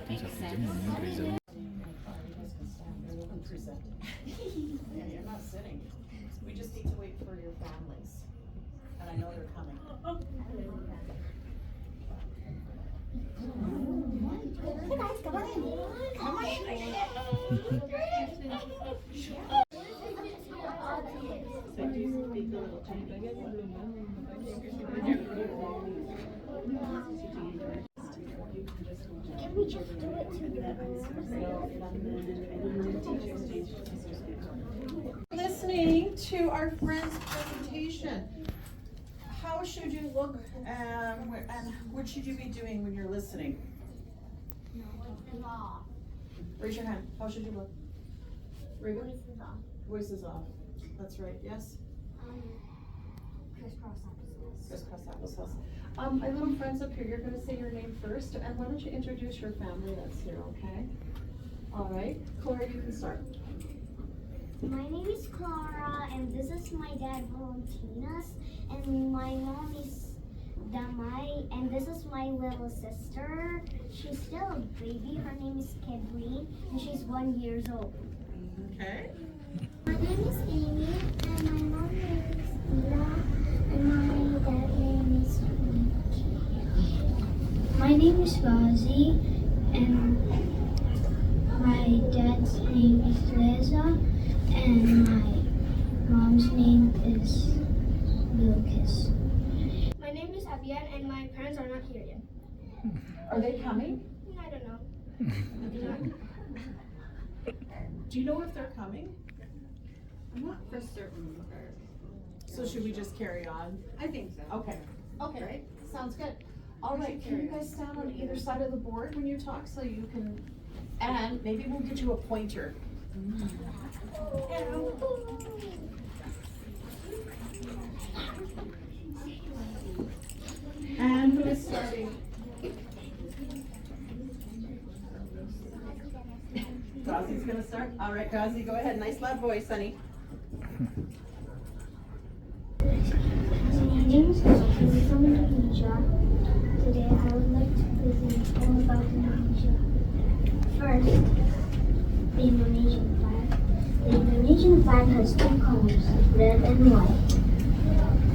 berarti 1 jam ngomongin Reza. Yeah, you're not sitting. We just need to wait for your families. And I know they're coming. Hey guys, come on in. Come on Can we just do it Listening to our friend's presentation. How should you look and what should you be doing when you're listening? Raise your hand. How should you look? Raven? Voices off. Voices off. That's right. Yes? Crisscross applesauce. Crisscross applesauce. My little friends up here, you're going to say your name first, and why don't you introduce your family that's here, okay? All right. Clara, you can start. My name is Clara, and this is my dad, Valentinas, and my mom is Damai, and this is my little sister. She's still a baby. Her name is Kathleen, and she's 1 year old. Okay. My name is Amy, and my mom name is Ila, and my dad name is Ricky. My name is Razi, and my dad's name is Leza, and my mom's name is Lucas. My name is Abian and my parents are not here yet. Are they coming? I don't know. Do you know if they're coming? I'm not for certain. So should we just carry on? I think so. Okay. Okay. Right? Sounds good. All right. Can you guys stand on either side of the board when you talk so you can, and maybe we'll get you a pointer. And who is starting? Gazi's gonna start? All right, Gazi, go ahead. Nice loud voice, honey. My name is Gazi. I'm from Indonesia. Today I would like to present all about Indonesia. First, the Indonesian flag. The Indonesian flag has two colors, red and white.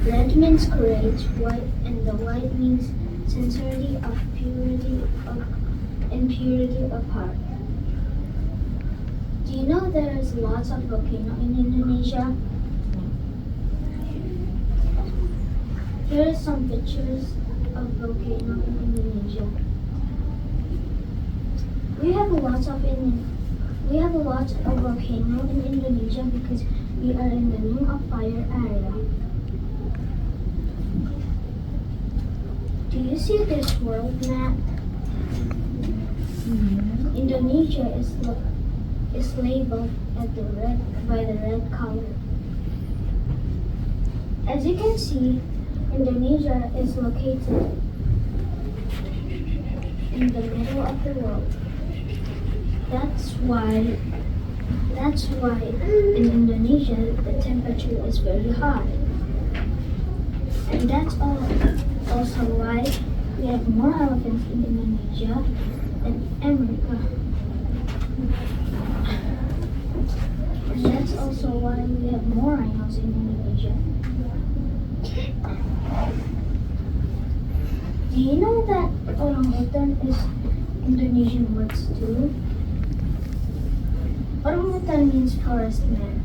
Red means courage, white, and the white means sincerity of purity and purity of heart. Do you know there is lots of volcano in Indonesia? Here are some pictures of volcano in Indonesia. We have a lot of volcano in Indonesia because we are in the ring of fire area. Do you see this world map? Indonesia is labeled by the red color. As you can see, Indonesia is located in the middle of the world. That's why in Indonesia the temperature is very high. And that's also why we have more elephants in Indonesia than America. And that's also why we have more rhinos in Indonesia. Do you know that orangutan is Indonesian words too? Orangutan means forest man.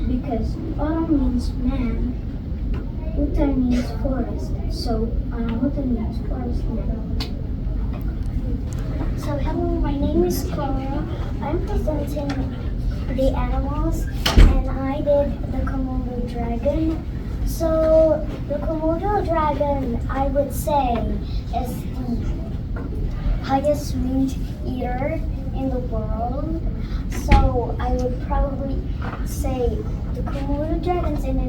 Because orang means man, utan means forest, so orangutan means forest man. So hello, my name is Clara. I'm presenting the animals, and I did the Komodo dragon. So the Komodo dragon, I would say, is the highest meat eater in the world. So I would probably say the Komodo dragons in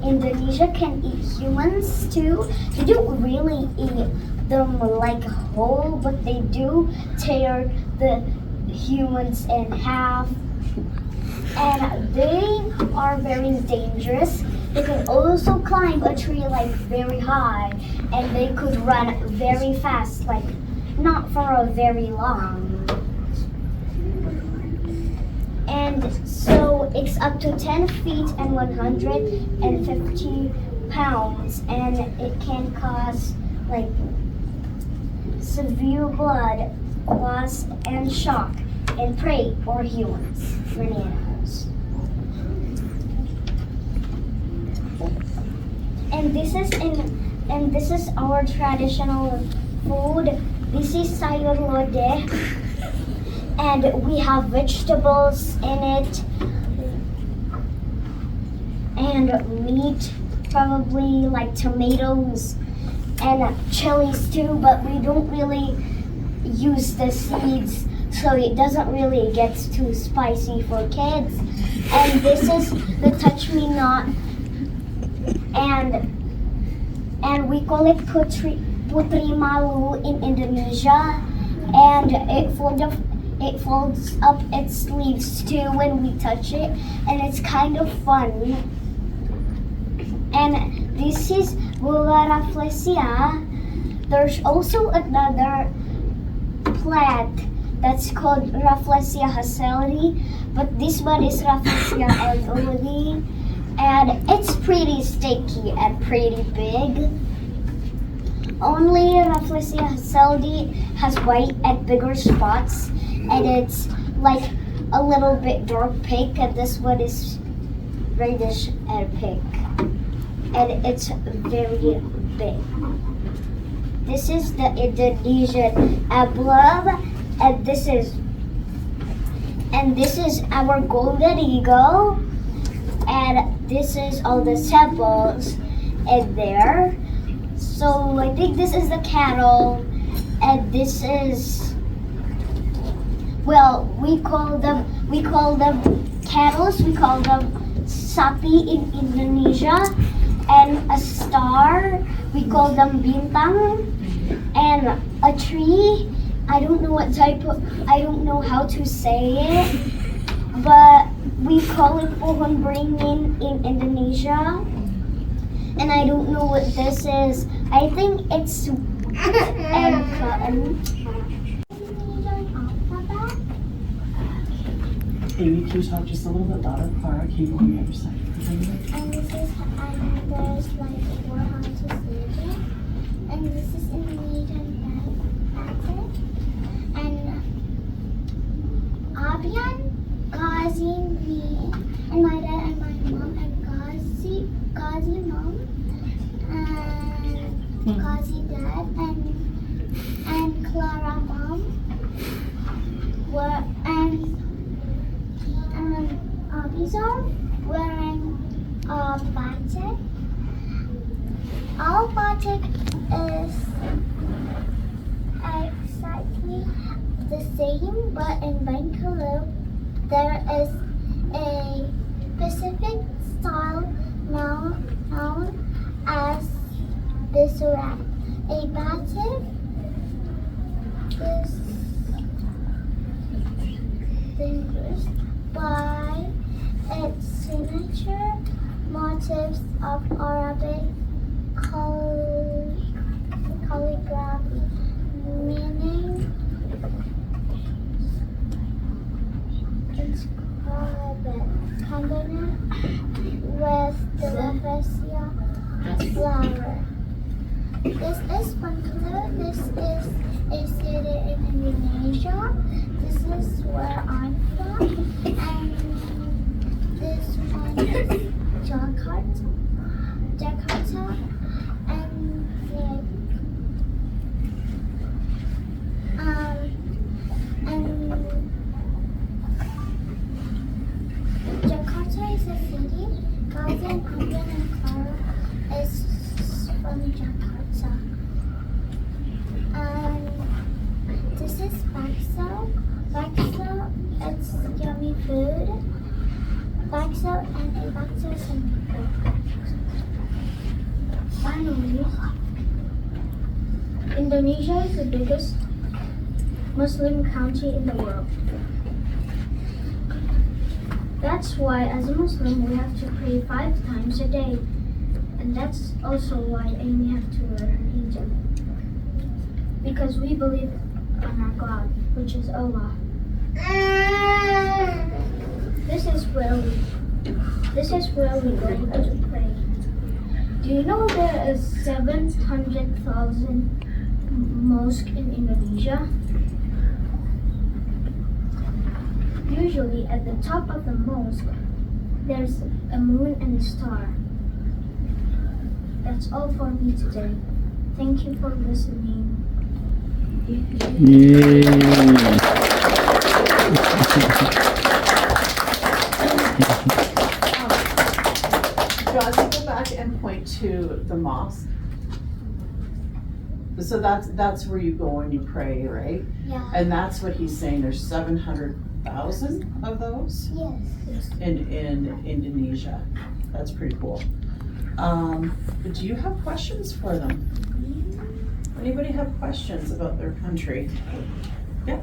Indonesia can eat humans too. They don't really eat them like whole, but they do tear the humans in half. And they are very dangerous. They can also climb a tree like very high, and they could run very fast, like not for a very long. And so it's up to 10 feet and 150 pounds, and it can cause like severe blood loss and shock in prey or humans, many animals. And this is our traditional food. This is sayur lodeh, and we have vegetables in it and meat, probably like tomatoes and chilies too, but we don't really use the seeds, so it doesn't really get too spicy for kids. And this is the touch me not, and we call it putri malu in Indonesia, and it folds up its leaves too when we touch it, and it's kind of fun. And this is Bulla rafflesia. There's also another plant that's called Rafflesia hasselii, but this one is Rafflesia anguillii, and it's pretty sticky and pretty big. Only Rafflesia hasselii has white and bigger spots, and it's like a little bit dark pink, and this one is reddish and pink, and it's very big. This is the Indonesian emblem, and this is our golden eagle, and this is all the symbols in there. So I think this is the cattle, and this is, well, we call them cattle, we call them sapi in Indonesia, and a star, we call them bintang, and a tree, I don't know how to say it, but we call it pohon beringin in Indonesia. And I don't know what this is. I think it's egg cotton. Amy, can you talk just a little bit louder? Clara, can you go on the other side? And this is, and there's like 400 stages. And this is Indonesian batik. And Abian, Gazi, me, and my dad and my mom, and Gazi mom, and Gazi dad, and Clara mom were, and Abis are wearing batik. Our batik is exactly the same, but in Bengkulu there is a specific style known as bisurat. A batik is distinguished by its signature motifs of Arabic calligraphy, meaning combined with the rafflesia flower. This is Bengkulu. This is a city in Indonesia. This is where I'm from, and this one is Jakarta, and Jakarta is a city. Gazi and Abian and Clara is from Jakarta. And this is bakso. Bakso, it's yummy food. Bakso and a bakso is yummy food. Finally, Indonesia is the biggest Muslim country in the world. That's why as a Muslim we have to pray 5 times a day. And that's also why Amy have to wear her hijab. Because we believe and our God, which is Allah. This is where we go to pray. Do you know there is 700,000 mosques in Indonesia? Usually at the top of the mosque, there's a moon and a star. That's all for me today. Thank you for listening. Josh, go back and point to the mosque. So that's where you go and you pray, right? Yeah. And that's what he's saying, there's 700,000 of those Yes. in Indonesia. That's pretty cool. But do you have questions for them? Anybody have questions about their country? Yeah.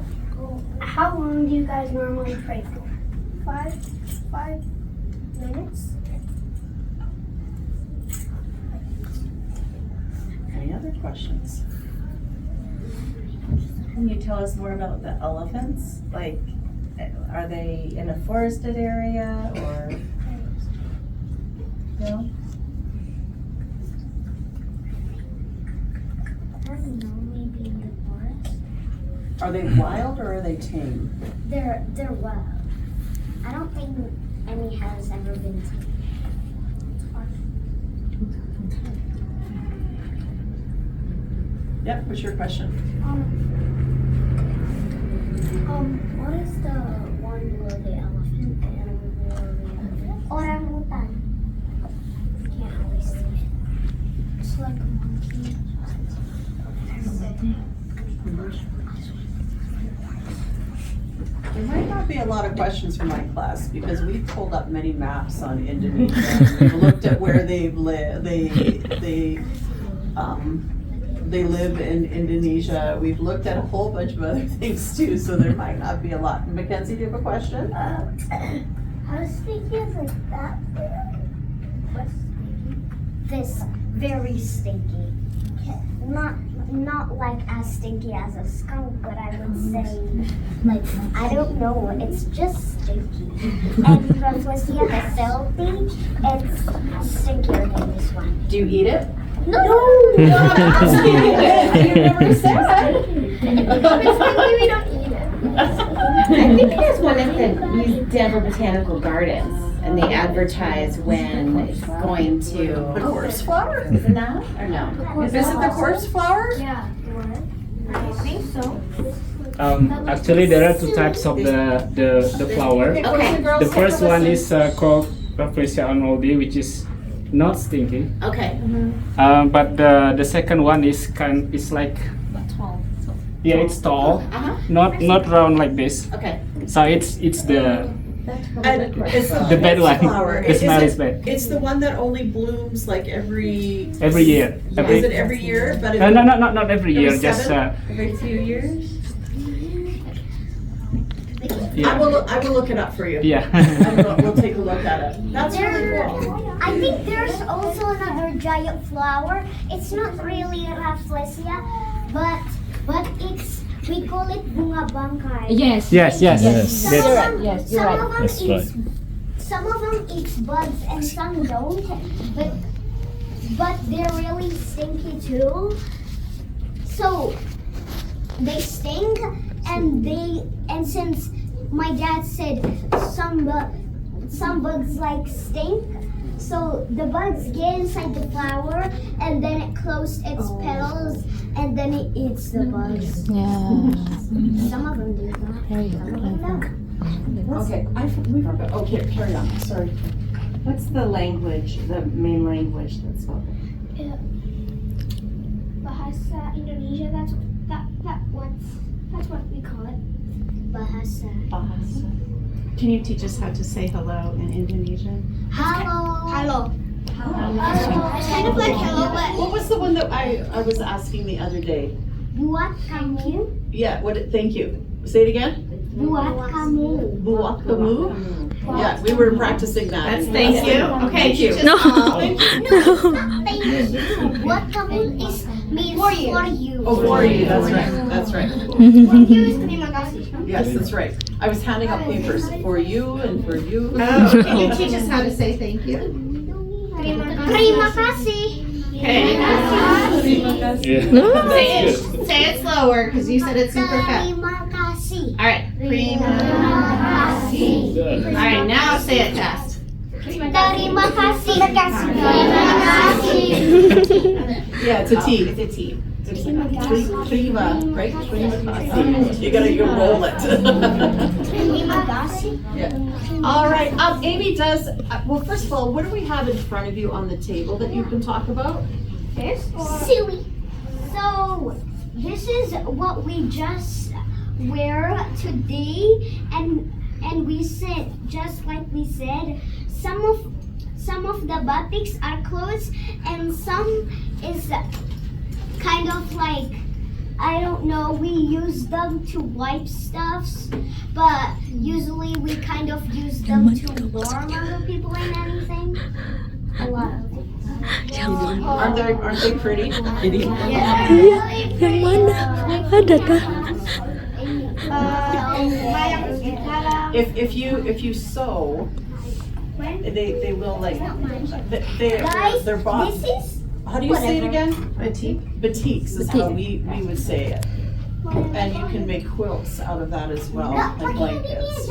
How long do you guys normally pray for? 5 minutes? Any other questions? Can you tell us more about the elephants? Like, are they in a forested area or no? I don't know, maybe in the forest. Are they wild or are they tame? They're wild. I don't think any has ever been taken. Yep, what's your question? What is the one below the elephant and below the elephant? Orangutan. Can't always see it. It's like a monkey. There might not be a lot of questions from my class because we've pulled up many maps on Indonesia. We've looked at where they live in Indonesia. We've looked at a whole bunch of other things too, so there might not be a lot. Mackenzie, do you have a question? How stinky is like that? What's stinky? This very stinky. Not like as stinky as a skunk, but I would say, like, I don't know, it's just stinky. And from Lucia the Selfie, it's stinkier than this one. Do you eat it? No! You never said. It's stinky, we don't eat it. I think there's one at the Denver Botanical Gardens, and they advertise when it's going The to. corpse flower? Isn't that or no? Is it the corpse flower? Yeah. I think so. Actually, there are two types of the flower. Okay. The first one is called Rafflesia arnoldi, which is not stinky. Okay. But the second one is like yeah, it's tall, not round like this. Okay. So it's the And it's the bad one. flower. The smell is bad. It's the one that only blooms like every year. Is it every year? But No, not every year. Every Just 7? Every few years. I will look it up for you. Yeah. We'll take a look at it. That's really cool. I think there's also another giant flower. It's not really Rafflesia, but we call it bunga bangkai. Yes. Yes. Yes. Some of them, Yes, you're right. some of them eat bugs and some don't. But they're really stinky too. So they stink, and since my dad said some bugs like stink, so the bugs get inside the flower and then it closes its petals and then it eats the bugs. Yeah. Some of them do that. Some of them don't. Okay, we forgot. Okay, carry on. Sorry. What's the language, the main language that's spoken? Bahasa Indonesia. That's what we call it. Bahasa. Can you teach us how to say hello in Indonesian? Hello. Hello. It's kind of like hello, but What was the one that I was asking the other day? buat kamu. Yeah. Thank you. Say it again. Buat kamu. Buat kamu. Yeah, we were practicing that. That's thank you. Okay, Thank you. teach us all. What kamut is means for you. Oh, for you, that's right, that's right. For you is terima kasih. Yes, that's right. I was handing out papers for you and for you. Oh, can you teach us how to say thank you? Terima kasih. Okay. Yeah. Say it slower because you said it super fast. Terima kasih. All right. Prima. All right, now say it fast. Terima kasih. Terima kasih. Yeah, it's a T. It's a T. Prima, right? Prima kasih. You roll it. Terima kasih. All right. Amy does. Well, first of all, what do we have in front of you on the table that you can talk about? Silly. So this is what we just wear today, and we said, just like we said, some of the batiks are clothes, and some is kind of like, I don't know, we use them to wipe stuffs, but usually we kind of use them to warm other people and anything. A lot of things. Aren't they pretty? Yang mana? Ada kah? If you sew, they will like Guys, they're bought. this is How do you say it again? Batik. Batiks is how we would say it. And you can make quilts out of that as well, like blankets.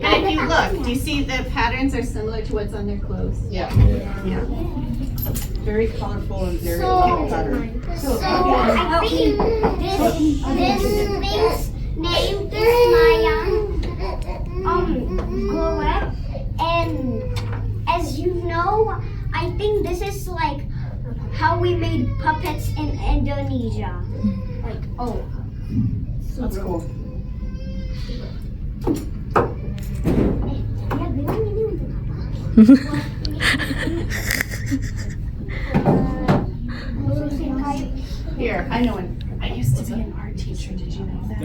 And if you look, do you see the patterns are similar to what's on their clothes? Yeah. Yeah. Very colorful and very So- patterned. So I think this thing's name is Mayang Gorek, and as you know, I think this is like how we made puppets in Indonesia. Like That's cool. dia bilang ini untuk apa? Ngurusin kayu. Here, I know it. I used to be an art teacher. Did you know that?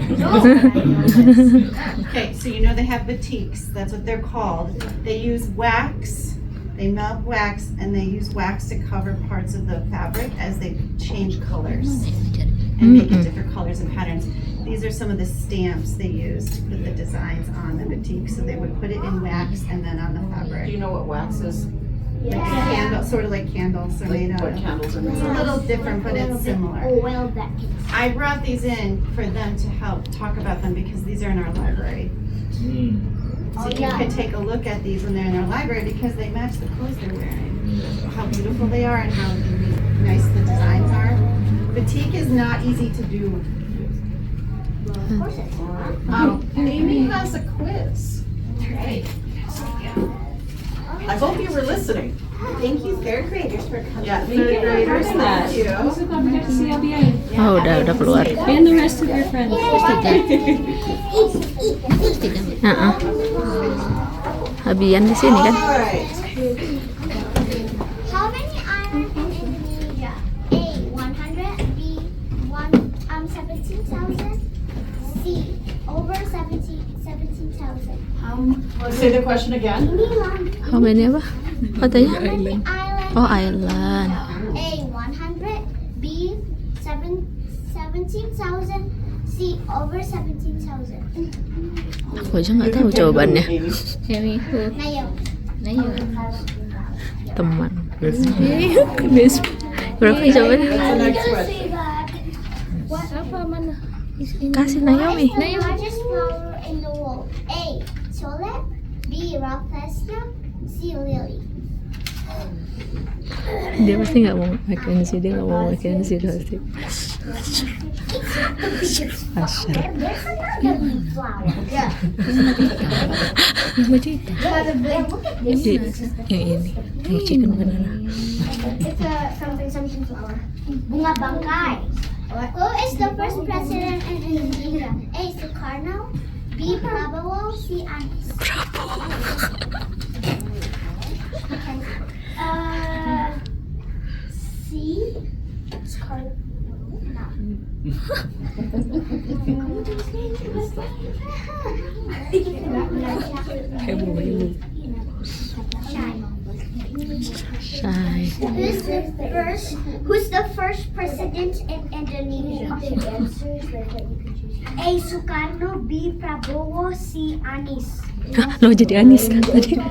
Okay, so you know they have batiks. That's what they're called. They use wax. They melt wax and they use wax to cover parts of the fabric as they change colors and make it different colors and patterns. These are some of the stamps they use to put the designs on the batik. So they would put it in wax and then on the Do fabric. you know what wax is? Like candle, sort of like candles are made out What of. candles are made It's a of? little different, but it's similar. Well, that I brought these in for them to help talk about them because these are in our library. So you yeah. could take a look at these when they're in our library because they match the clothes they're wearing. How beautiful they are and how nice the designs are. Batik is not easy to do. of course it's Amy has a quiz. Right. I hope you were listening. Thank you, third graders, for coming. Yeah, third graders, thank you. Oh, udah keluar. Yeah. Abian di sini kan? All right. How many islands in Indonesia? A 100, B 17,000, C over 17,000. Say the question again. Ini lang. How many apa? Katanya? How many islands? Oh, island. A 100, B 17,000, C over 17,000. Aku aja nggak tahu jawabannya. Amy. Nayo. Teman. Berapa jawabannya? That's the next question. Kasih Naomi. Largest flower in the world. A. Tulip. B. Rafflesia. C. Lily. Dia pasti nggak mau vacancy, dia nggak mau vacancy pasti. Asar. There's another big flower. Yeah. Look at this. Yang ini, yang chicken banana. It's a something flower. Bunga bangkai. Who is the first president in Indonesia? A. Sukarno. B. Prabowo. C. Anies. C. Sukarno. Shy. Who's the first president in Indonesia? A. Sukarno, B. Prabowo, C. Anies. Loh jadi Anis kan tadi?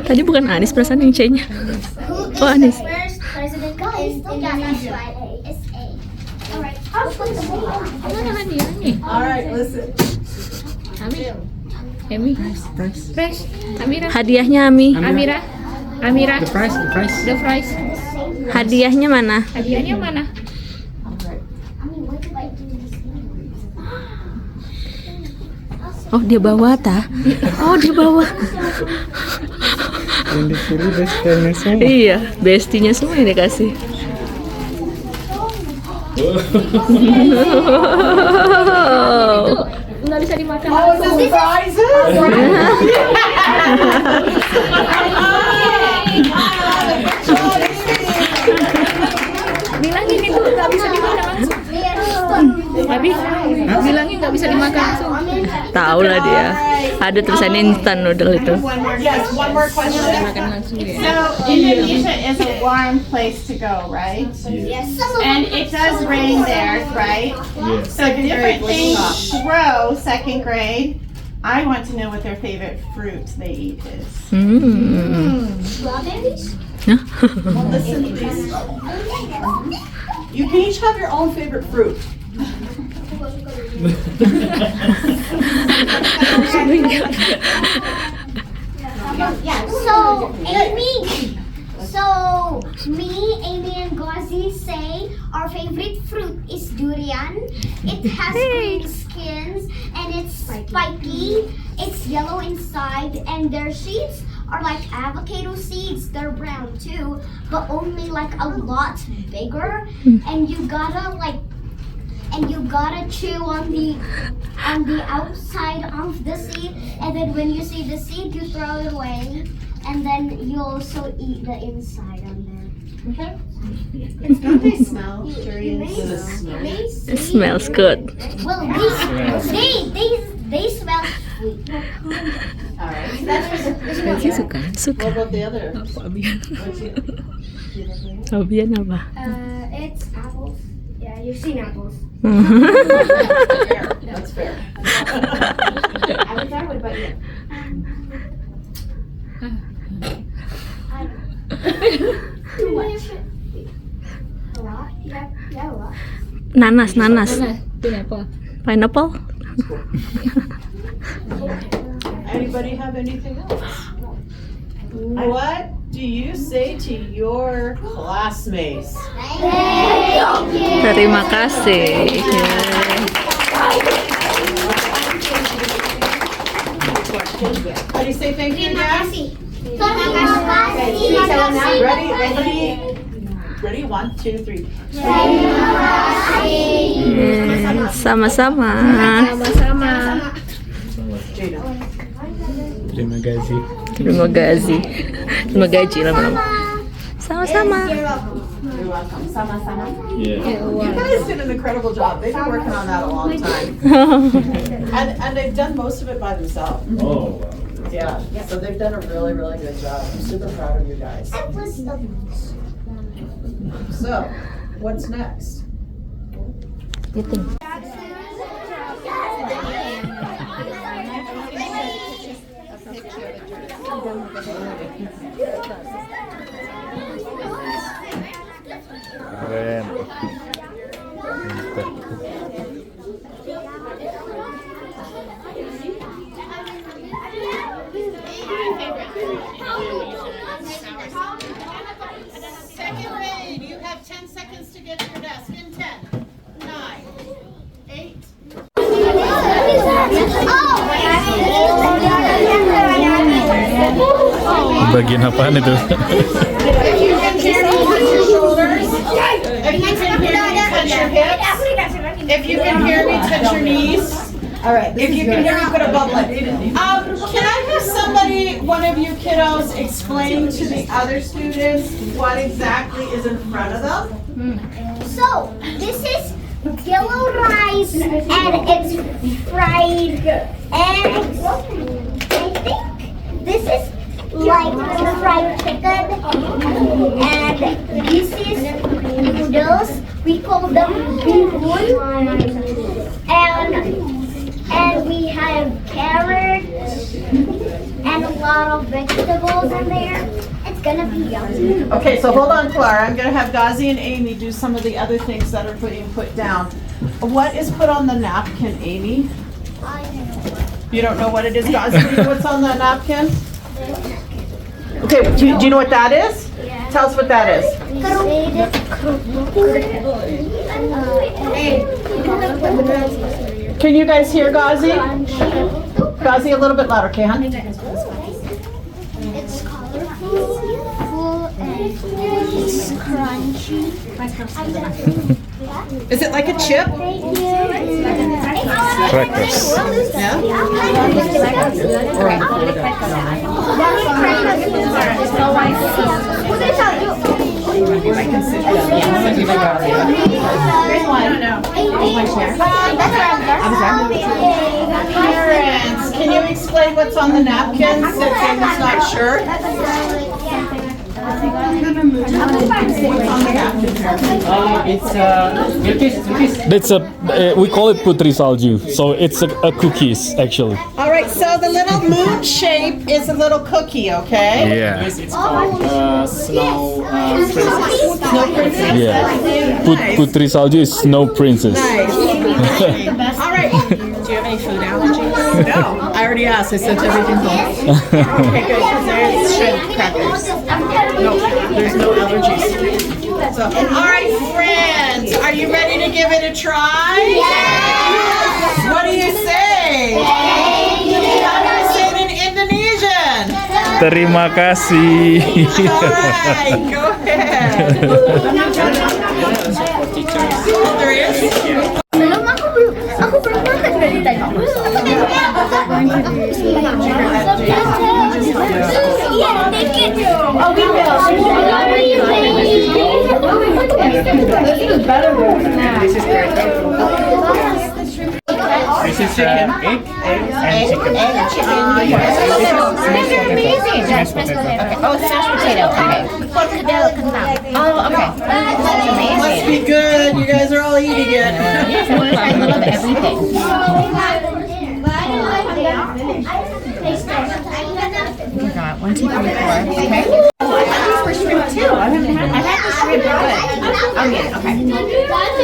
Tadi bukan Anis perasaan yang C-nya. Oh Anis. First president in Indonesia. It's A. Alright. All right, listen. Emi. Fresh. Amira. Hadiahnya Ami. Amira. The price. The prize. Hadiahnya mana? Hadiahnya mana? Oh dia bawa ta? Oh dia bawa. Yang disuruh best-friendnya semua. Iya, bestinya semua yang dikasih. Nggak bisa dimakan. Oh, the surprises! Bilangin itu nggak bisa dimakan langsung. Abi, bilangin nggak bisa dimakan langsung. Tahu lah dia. Ada tulisannya instant noodle itu. Yes, one more question. Makan langsung ya. So Indonesia is a warm place to go, right? Yes. And it does rain there, right? Yes. So different things. Row, second grade. I want to know what their favorite fruit they eat is. Strawberries? Well, listen to these. You can each have your own favorite fruit. Amy and Ghazi say our favorite fruit is durian. It has green skins and it's spiky. It's yellow inside and their seeds are like avocado seeds. They're brown too, but only like a lot bigger. And you gotta chew on the outside of the seed, and then when you see the seed, you throw it away, and then you also eat the inside on there. Okay. Don't they smell durians? It smells good. Well, they smell sweet. All right. Masih suka. What about the other? Abian apa? It's apples. Yeah, you've seen apples. That's fair. Avatar, what about you? Too much. A lot? Yeah, a lot. Nanas. Pineapple. Pineapple. Anybody have anything else? What do you say to your classmates? Terima kasih. How do you say thank you again? Ready? 1, 2, 3. Sama-sama. Jada. Terima kasih. Terima gaji lama-lama. Sama-sama. You're welcome. Sama-sama. Yeah. You guys did an incredible job. They've been working on that a long time. And they've done most of it by themselves. Oh, wow. Yeah. So they've done a really, really good job. I'm super proud of you guys. So, what's next? Keren. Second grade, you have 10 seconds to get to your desk. In 10, 9, 8. Bagian apaan itu? If you can hear me, touch your shoulders. If you can hear me, touch your hips. If you can hear me, touch your knees. All right. If you can hear me, put a bubble in. Can I have somebody one of you kiddos explain to the other students what exactly is in front of them? So, this is yellow rice and it's fried eggs. I think this is like fried chicken and this is noodles. We call them bihun. And we have carrots and a lot of vegetables in there. It's gonna be yummy. Okay, so hold on, Clara. I'm gonna have Gazi and Amy do some of the other things that are being put down. What is put on the napkin, Amy? You don't know what it is, Gazi? What's on the napkin? Okay, do you know what that is? Tell us what that is. Can you guys hear Gazi? Gazi, a little bit louder, okay, hon? It's colorful and it's crunchy. Is it like a chip? Crackers. Parents, can you explain what's on the napkins if Amy's not sure? What's on the napkin? That's we call it putri salju. So it's a cookies actually. All right, so the little moon shape is a little cookie, okay? Yeah. It's called snow princess. Snow princess? Yeah. Putri salju is snow princess. Nice. All right. Do you have any food allergies? No. I already asked. I sent everything home. Okay, good. Because there's shrimp crackers. No, there's no allergies. So, all right, friends. Are you ready to give it a try? Yes. What do you say? How do you say it in Indonesian? Terima kasih. All right, go ahead. There is? Aku belum makan dari tadi. Iya, take it. Oh, we will. This is egg and chicken. Mashed potato. Oh, it's mashed potato. Okay. Oh, okay. That's amazing. Must be good. You guys are all eating it. I love everything. Oh my God, 1, 2, 3, 4. Okay. Oh, I had these for shrimp too. I've had the shrimp good. Onion, okay.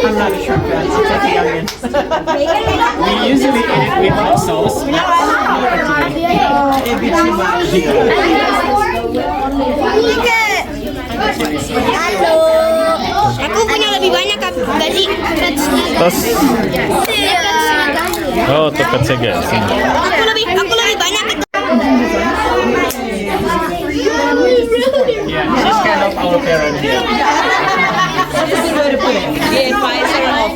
I'm not a shrimp fan. I'll take the onion. We usually eat it with hot sauce. It'd be too much. Halo. Aku punya lebih banyak gaji. Terus. Oh, tepatnya guys. Aku lebih banyak. Yeah, she's kind of our parent here. That's a good way to put it. The advisor of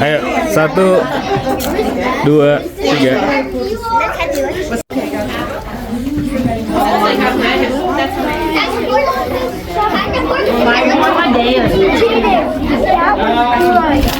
Ayo, 1, 2, 3. Ada